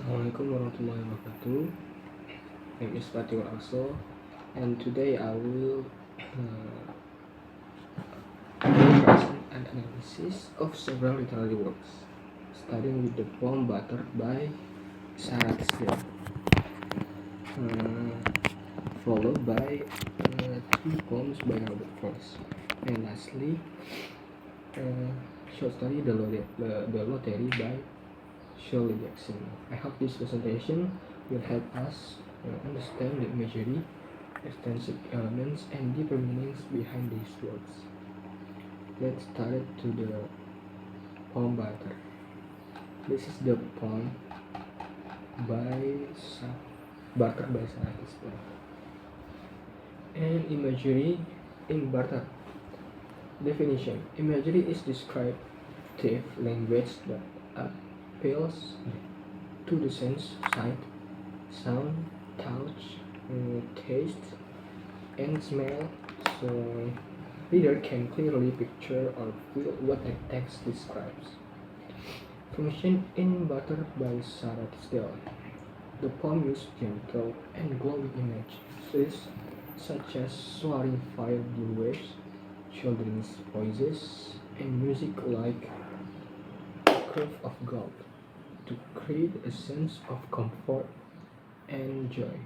Assalamualaikum warahmatullahi wabarakatuh. My name is Fatir also, and today I will present an analysis of several literary works, starting with the poem Butter by Sarah Tisdale, followed by three poems by Robert Frost, and lastly, short story The Lottery by Shirley Jackson. I hope this presentation will help us understand the imagery, extensive elements, and deeper meanings behind these works. Let's start to the poem Butter. This is the poem by Butter by Sarah Tisdale. And imagery in Butter. Definition: imagery is descriptive language that appeals to the sense, sight, sound, touch, taste, and smell, so reader can clearly picture or feel what the text describes. Function in Butter by Sarah Tisdale. The poem uses gentle and glowing images such as soaring fire blue waves, children's voices, and music like curve of gold to create a sense of comfort and joy.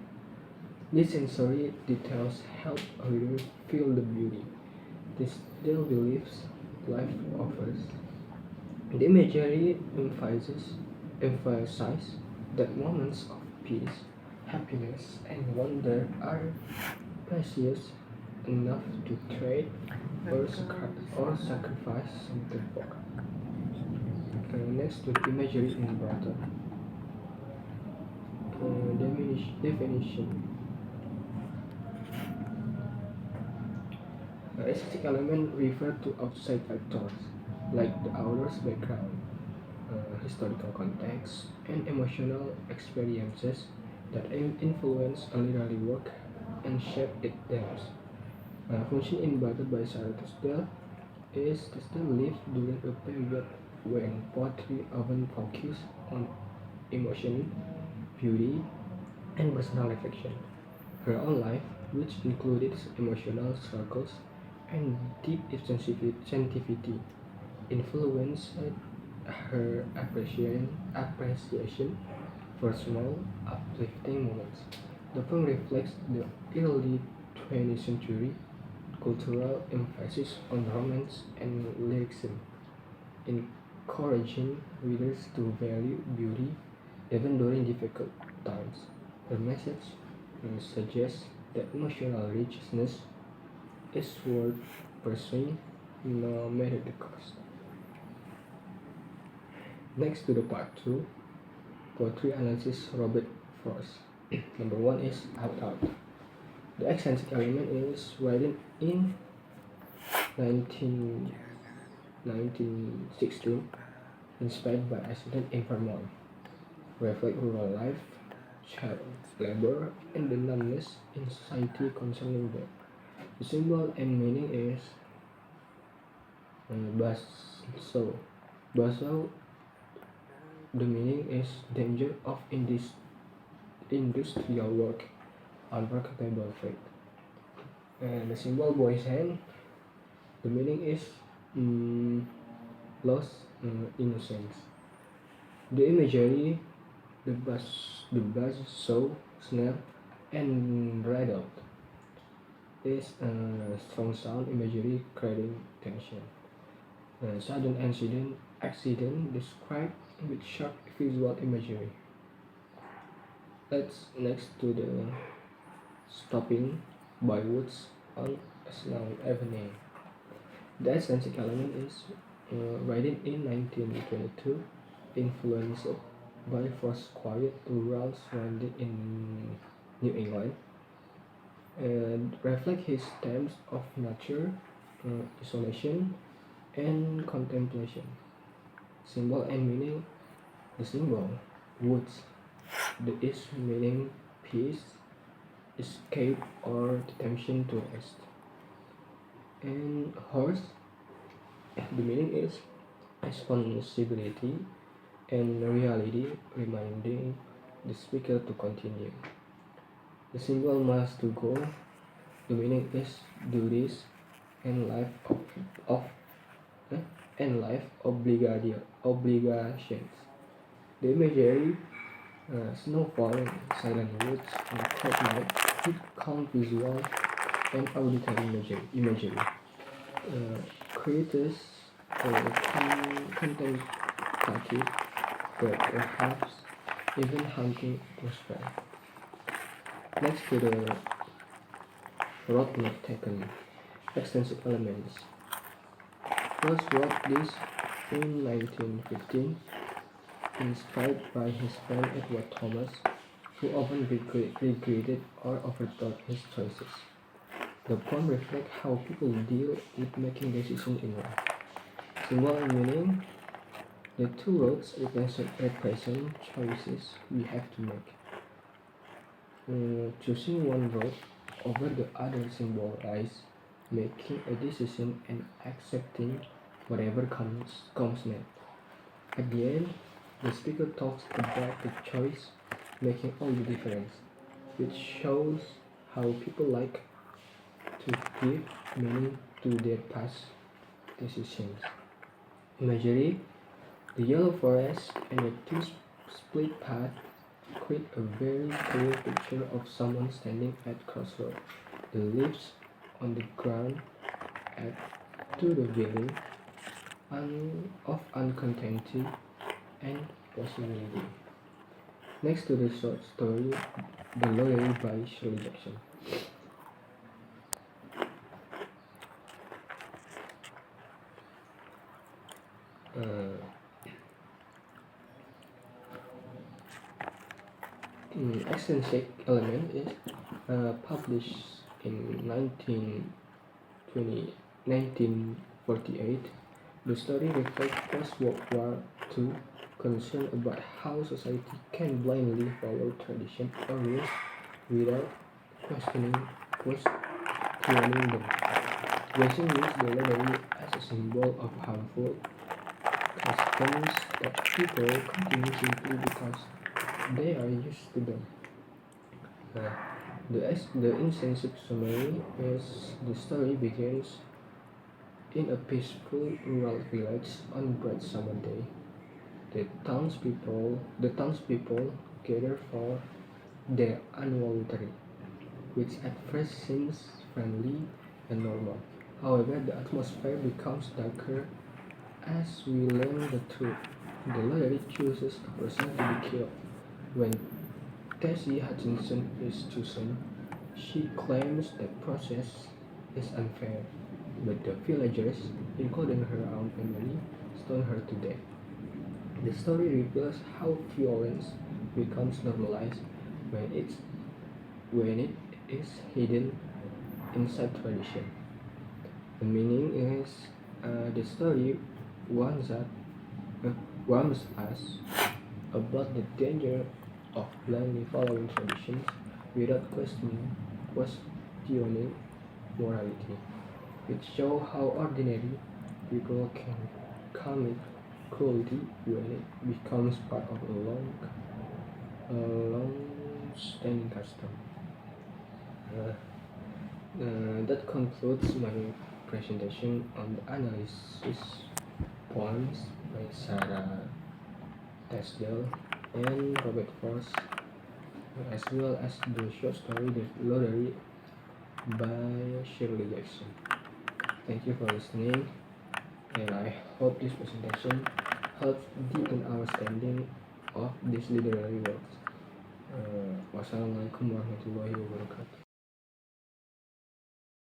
These sensory details help a reader feel the beauty Tisdale believes life offers. The imagery emphasizes that moments of peace, happiness, and wonder are precious enough to trade or sacrifice something for. Next to the imagery in Butter. Definition. Aesthetic element refer to outside factors like the author's background, historical context, and emotional experiences that influence a literary work and shape its themes. Function in Butter by Sarah Tisdale is Tisdale lived during a period when poetry often focused on emotion, beauty, and personal reflection. Her own life, which included emotional struggles and deep sensitivity, influenced her appreciation for small, uplifting moments. The poem reflects the early 20th century cultural emphasis on romance and lyricism, encouraging readers to value beauty even during difficult times. Her message suggests that emotional richness is worth pursuing no matter the cost. Next to the part 2, poetry analysis Robert Frost. Number 1 is Out. The eccentric element is written in 1916, inspired by accident in Vermont, reflect rural life, child labor, and the numbness in society concerning them. The symbol and meaning is basso. Basso, the meaning is danger of industrial work, unprofitable trade. And the symbol boy's hand, the meaning is lost innocence. The imagery, the basso, snare, and rattle is strong sound imagery creating tension. Sudden accident described with sharp visual imagery. Let's next to the stopping by woods on Snow Avenue. The eccentric element is written in 1922, influenced by first quiet rural surrounding in New England, and reflect his themes of nature, isolation, and contemplation. Symbol and meaning. The symbol, woods, the is meaning peace, escape, or temptation to rest. And horse, the meaning is responsibility, and reality, reminding the speaker to continue. The symbol must to go. The meaning is do this and of and life obligations. The imagery, snow falling, silent woods, and cold night, it count visual and auditory imagery. Creates a contemplative, but perhaps even hunting atmosphere. Next to the roadmap taken, extensive elements. First wrote this in 1915, inspired by his friend Edward Thomas, who often regretted or overthought his choices. The poem reflects how people deal with making decisions in life. Symbol and meaning. The two roads represent choices we have to make. Choosing one road over the other symbolizes making a decision and accepting whatever comes next. At the end, the speaker talks about the choice making all the difference, which shows how people like to give meaning to their past decisions. Imagery. The yellow forest and the two split paths create a very clear picture of someone standing at crossroads. The leaves on the ground add to the feeling of uncertainty and possibility. Next to the short story, The Lottery by Shirley Jackson. Extrinsic Element is published in 1948. The story reflects post-World War II concern about how society can blindly follow tradition or rules without questioning them. Jackson used the lottery as a symbol of harmful customs that people continue simply because they are used to them. The insensitive summary is the story begins in a peaceful rural village on a bright summer day. The townspeople gather for their annual lottery, which at first seems friendly and normal. However, the atmosphere becomes darker as we learn the truth. The lottery chooses a person to be killed. When Tessie Hutchinson is chosen, she claims the process is unfair, but the villagers, including her own family, stone her to death. The story reveals how violence becomes normalized when it is hidden inside tradition. The meaning is the story warns us about the danger of blindly following traditions without questioning morality. It shows how ordinary people can commit cruelty when it becomes part of a long-standing custom. That concludes my presentation on the analysis poems by Sarah Tesdell and Robert Frost, as well as the short story The Lottery by Shirley Jackson. Thank you for listening, and I hope this presentation helps deepen our understanding of these literary works. Wassalamualaikum warahmatullahi wabarakatuh.